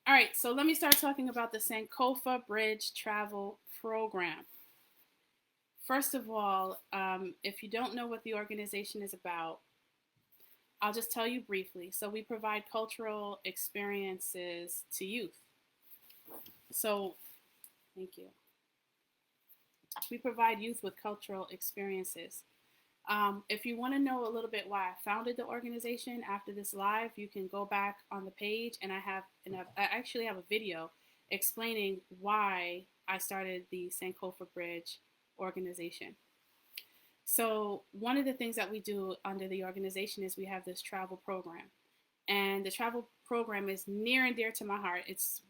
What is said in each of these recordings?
All right, so let me start talking about the Sankofa Bridge Travel Program. First of all, if you don't know what the organization is about, I'll just tell you briefly. So, we provide cultural experiences to youth. So, thank you. We provide youth with cultural experiences. If you want to know a little bit why I founded the organization after this live, you can go back on the page, and I actually have a video explaining why I started the Sankofa Bridge organization. So one of the things that we do under the organization is we have this travel program, and the travel program is near and dear to my heart. It's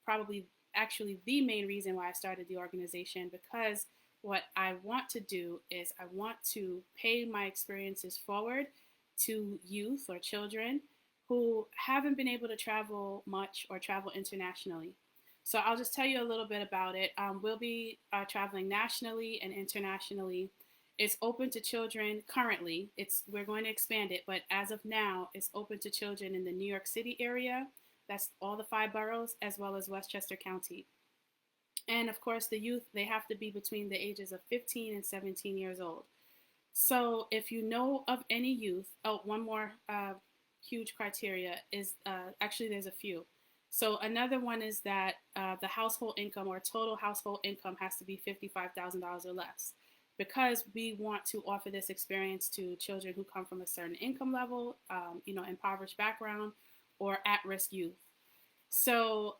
probably actually the main reason why I started the organization, because what I want to do is I want to pay my experiences forward to youth or children who haven't been able to travel much or travel internationally. So I'll just tell you a little bit about it. We'll be traveling nationally and internationally. It's open to children currently. We're going to expand it, but as of now, it's open to children in the New York City area. That's all the five boroughs, as well as Westchester County. And of course, the youth, they have to be between the ages of 15 and 17 years old. So if you know of any youth, oh, one more huge criteria is actually there's a few. So another one is that the household income or total household income has to be $55,000 or less, because we want to offer this experience to children who come from a certain income level, impoverished background, or at-risk youth. So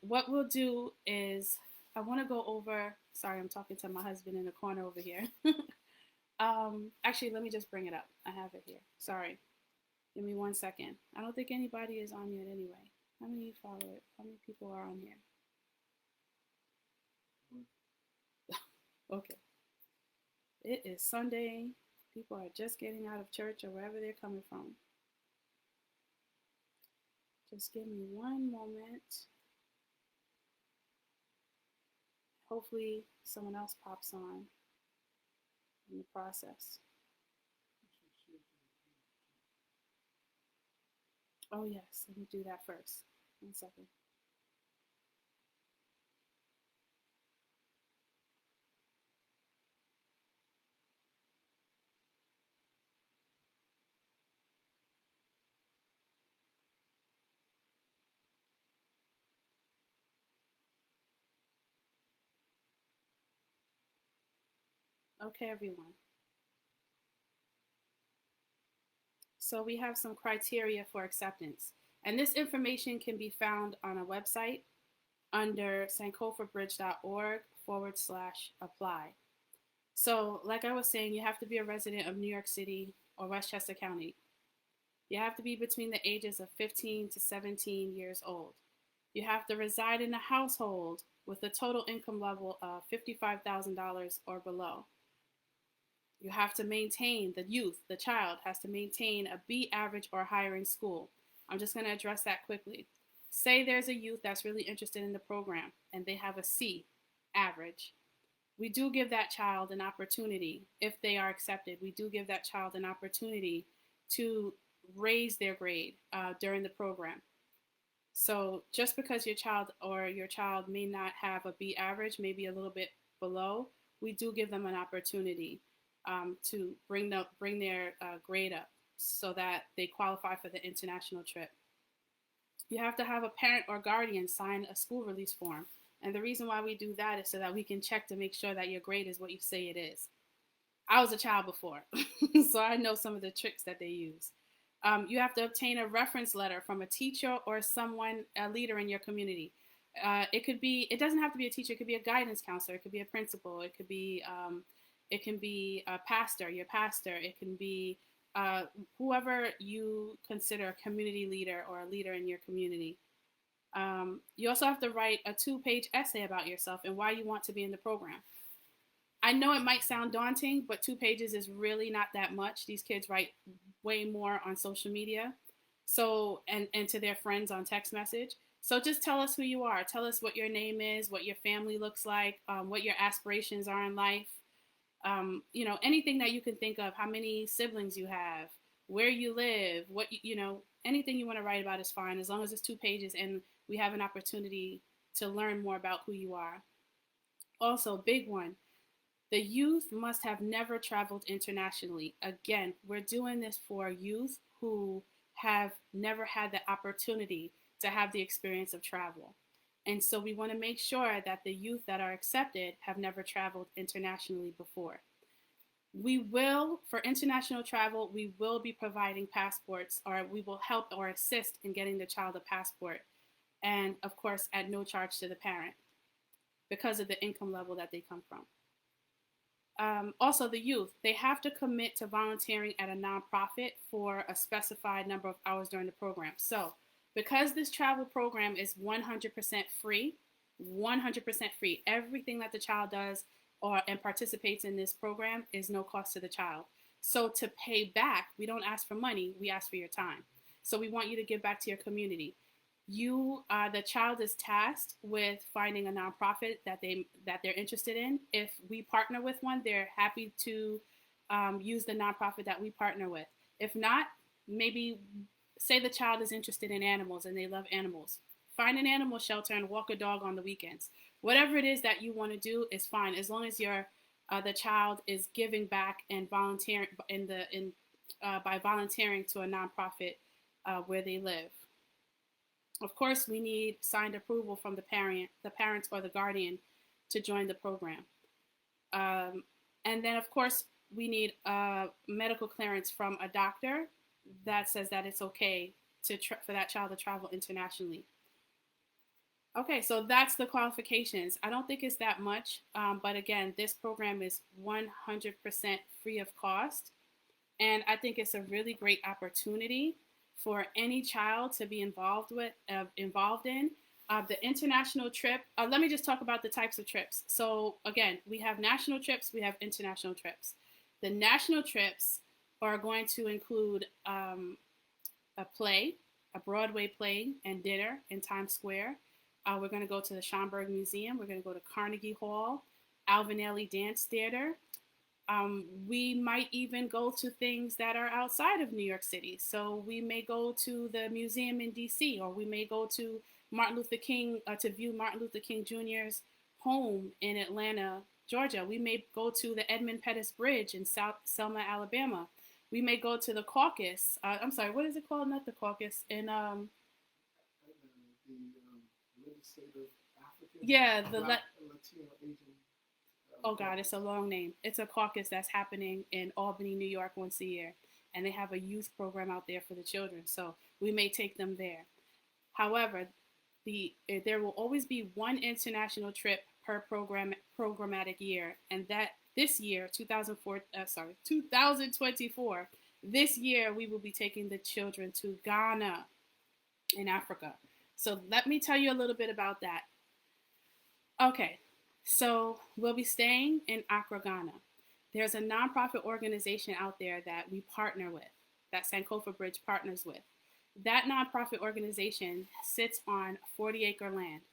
what we'll do is I want to go over. Sorry, I'm talking to my husband in the corner over here. Actually, let me just bring it up. I have it here. Sorry. Give me 1 second. I don't think anybody is on yet anyway. How many followers? How many people are on here? Okay. It is Sunday. People are just getting out of church or wherever they're coming from. Just give me one moment. Hopefully someone else pops on in the process. Oh yes, let me do that first. 1 second. Okay, everyone. So we have some criteria for acceptance. And this information can be found on a website under sankofabridge.org/apply. So, like I was saying, you have to be a resident of New York City or Westchester County. You have to be between the ages of 15 to 17 years old. You have to reside in a household with a total income level of $55,000 or below. You have to maintain, the child has to maintain a B average or higher in school. I'm just going to address that quickly. Say there's a youth that's really interested in the program and they have a C average. We do give that child an opportunity, if they are accepted, we do give that child an opportunity to raise their grade during the program. So just because your child may not have a B average, maybe a little bit below, we do give them an opportunity to bring their grade up so that they qualify for the international trip. You have to have a parent or guardian sign a school release form. And the reason why we do that is so that we can check to make sure that your grade is what you say it is. I was a child before, so I know some of the tricks that they use. You have to obtain a reference letter from a teacher or someone, a leader in your community. It doesn't have to be a teacher. It could be a guidance counselor. It could be a principal. It can be a pastor, your pastor. It can be whoever you consider a community leader or a leader in your community. You also have to write a 2-page essay about yourself and why you want to be in the program. I know it might sound daunting, but 2 pages is really not that much. These kids write way more on social media, so and to their friends on text message. So just tell us who you are. Tell us what your name is, what your family looks like, what your aspirations are in life. Anything that you can think of. How many siblings you have, where you live, what Anything you want to write about is fine, as long as it's 2 pages and we have an opportunity to learn more about who you are. Also, big one, the youth must have never traveled internationally. Again, we're doing this for youth who have never had the opportunity to have the experience of travel. And so we want to make sure that the youth that are accepted have never traveled internationally before. We will, for international travel, we will be providing passports, or we will help or assist in getting the child a passport. And of course, at no charge to the parent because of the income level that they come from. Also, the youth, they have to commit to volunteering at a nonprofit for a specified number of hours during the program. So, because this travel program is 100% free, 100% free, everything that the child does and participates in this program is no cost to the child. So, to pay back, we don't ask for money, we ask for your time. So, we want you to give back to your community. The child is tasked with finding a nonprofit that they're interested in. If we partner with one, they're happy to use the nonprofit that we partner with. If not, maybe say the child is interested in animals and they love animals. Find an animal shelter and walk a dog on the weekends. Whatever it is that you want to do is fine, as long as the child is giving back and volunteering by volunteering to a nonprofit where they live. Of course, we need signed approval from the parents or the guardian to join the program. And then, of course, we need medical clearance from a doctor that says that it's okay for that child to travel internationally. Okay, so that's the qualifications. I don't think it's that much, but again, this program is 100% free of cost. And I think it's a really great opportunity for any child to be involved in. The international trip, let me just talk about the types of trips. So again, we have national trips, we have international trips. The national trips are going to include a Broadway play and dinner in Times Square. We're going to go to the Schomburg Museum. We're going to go to Carnegie Hall, Alvin Ailey Dance Theater. We might even go to things that are outside of New York City. So we may go to the museum in DC, or we may go to Martin Luther King to view Martin Luther King Jr.'s home in Atlanta, Georgia. We may go to the Edmund Pettus Bridge in South Selma, Alabama. We may go to the caucus. I'm sorry, what is it called? Not the caucus. In the legislative African. Yeah, the Latino Asian. Oh God, it's a long name. It's a caucus that's happening in Albany, New York once a year. And they have a youth program out there for the children. So we may take them there. However, there will always be one international trip per programmatic year. And that this year, 2024, this year we will be taking the children to Ghana in Africa. So let me tell you a little bit about that. Okay. So we'll be staying in Accra, Ghana. There's a nonprofit organization out there that we partner with, that Sankofa Bridge partners with. That nonprofit organization sits on 40-acre land.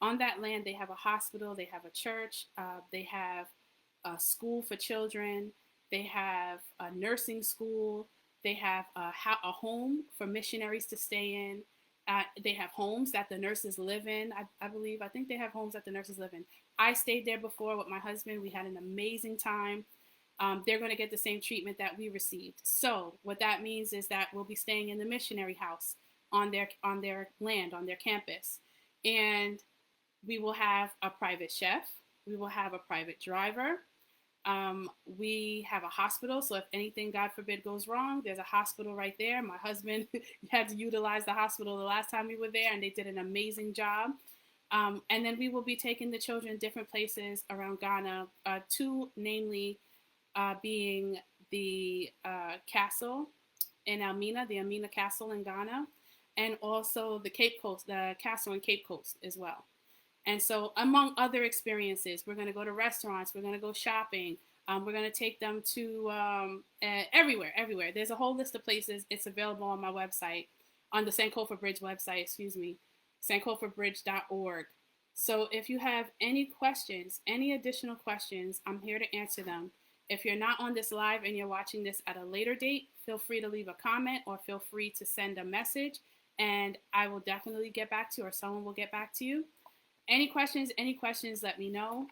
On that land, they have a hospital, they have a church, they have a school for children, they have a nursing school, they have a home for missionaries to stay in. They have homes that the nurses live in. I think they have homes that the nurses live in. I stayed there before with my husband. We had an amazing time. They're going to get the same treatment that we received. So what that means is that we'll be staying in the missionary house on their land, on their campus. And we will have a private chef. We will have a private driver. We have a hospital, so if anything, God forbid, goes wrong, there's a hospital right there. My husband had to utilize the hospital the last time we were there, and they did an amazing job. And then we will be taking the children different places around Ghana, two namely being the castle in Elmina, the Elmina Castle in Ghana, and also the Cape Coast, the castle in Cape Coast as well. And so among other experiences, we're going to go to restaurants, we're going to go shopping, we're going to take them to everywhere. There's a whole list of places. It's available on my website, on the Sankofa Bridge website, sankofabridge.org. So if you have any questions, any additional questions, I'm here to answer them. If you're not on this live and you're watching this at a later date, feel free to leave a comment or feel free to send a message, and I will definitely get back to you, or someone will get back to you. Any questions, let me know.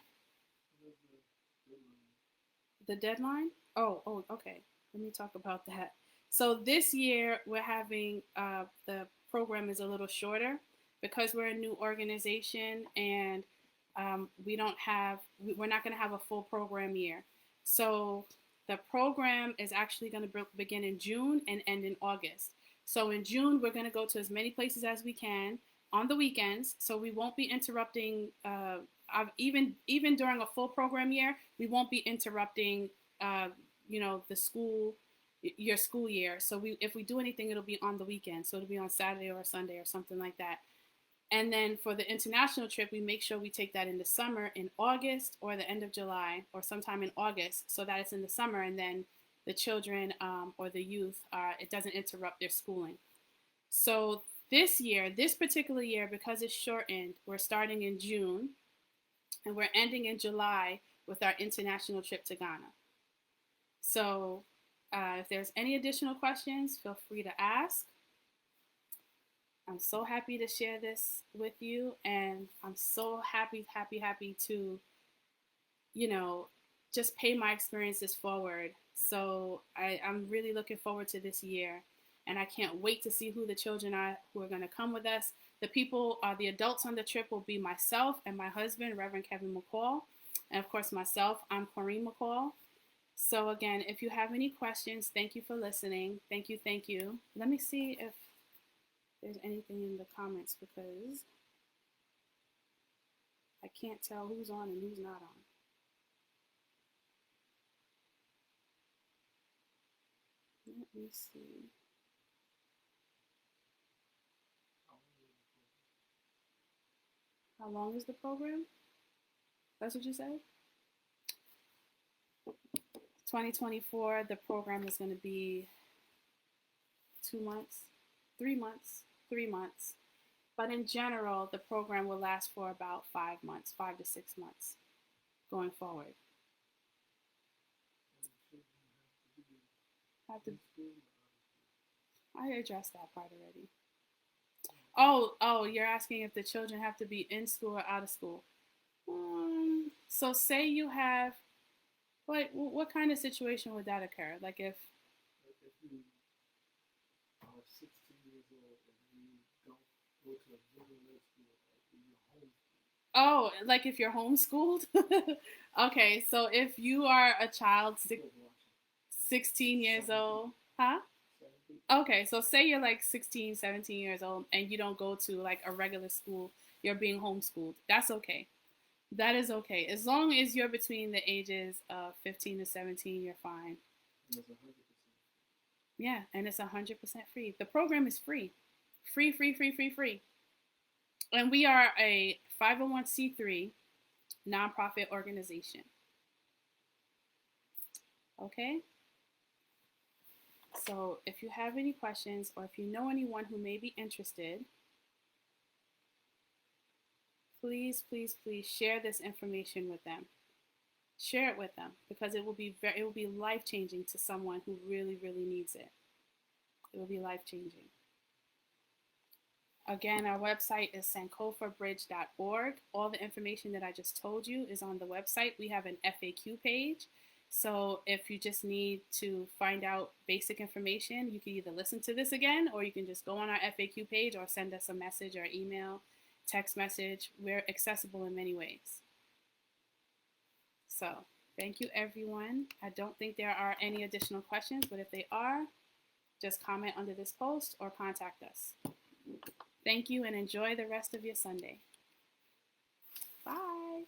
The deadline? Oh, okay. Let me talk about that. So this year we're having the program is a little shorter because we're a new organization, and we're not going to have a full program year. So the program is actually going to begin in June and end in August. So in June, we're going to go to as many places as we can on the weekends. So we won't be interrupting, even during a full program year, we won't be interrupting, the your school year. So if we do anything, it'll be on the weekend. So it'll be on Saturday or Sunday or something like that. And then for the international trip, we make sure we take that in the summer in August or the end of July or sometime in August, so that it's in the summer, and then the children or the youth, it doesn't interrupt their schooling. So this particular year, because it's shortened, we're starting in June and we're ending in July with our international trip to Ghana. So if there's any additional questions, feel free to ask. I'm so happy to share this with you, and I'm so happy to, just pay my experiences forward. So I'm really looking forward to this year, and I can't wait to see who the children are who are going to come with us. The adults on the trip will be myself and my husband, Reverend Kevin McCall, and of course myself, I'm Corrine McCall. So again, if you have any questions, thank you for listening. Thank you. Let me see if there's anything in the comments, because I can't tell who's on and who's not on. Let me see. How long is the program? That's what you said? 2024, the program is going to be 2 months, 3 months, 3 months. But in general, the program will last for about 5 months, 5 to 6 months going forward. I addressed that part already. Oh, you're asking if the children have to be in school or out of school. So say you have, what kind of situation would that occur? Like if you are 16 years old and you don't go to a regular school, like you're homeschooled. Oh, like if you're homeschooled? Okay, so if you are a child 16 years old, huh? Okay, so say you're like 16, 17 years old and you don't go to like a regular school, you're being homeschooled. That's okay. That is okay. As long as you're between the ages of 15 to 17, you're fine. Yeah, and it's 100% free. The program is free. Free. And we are a 501c3 nonprofit organization. Okay? So if you have any questions, or if you know anyone who may be interested, please share this information with them. Share it with them, because it will be life-changing to someone who really needs it. It will be life-changing. Again, our website is sankofabridge.org. All the information that I just told you is on the website. We have an FAQ page. So if you just need to find out basic information, you can either listen to this again, or you can just go on our FAQ page or send us a message or email, text message. We're accessible in many ways. So thank you, everyone. I don't think there are any additional questions, but if they are, just comment under this post or contact us. Thank you, and enjoy the rest of your Sunday. Bye.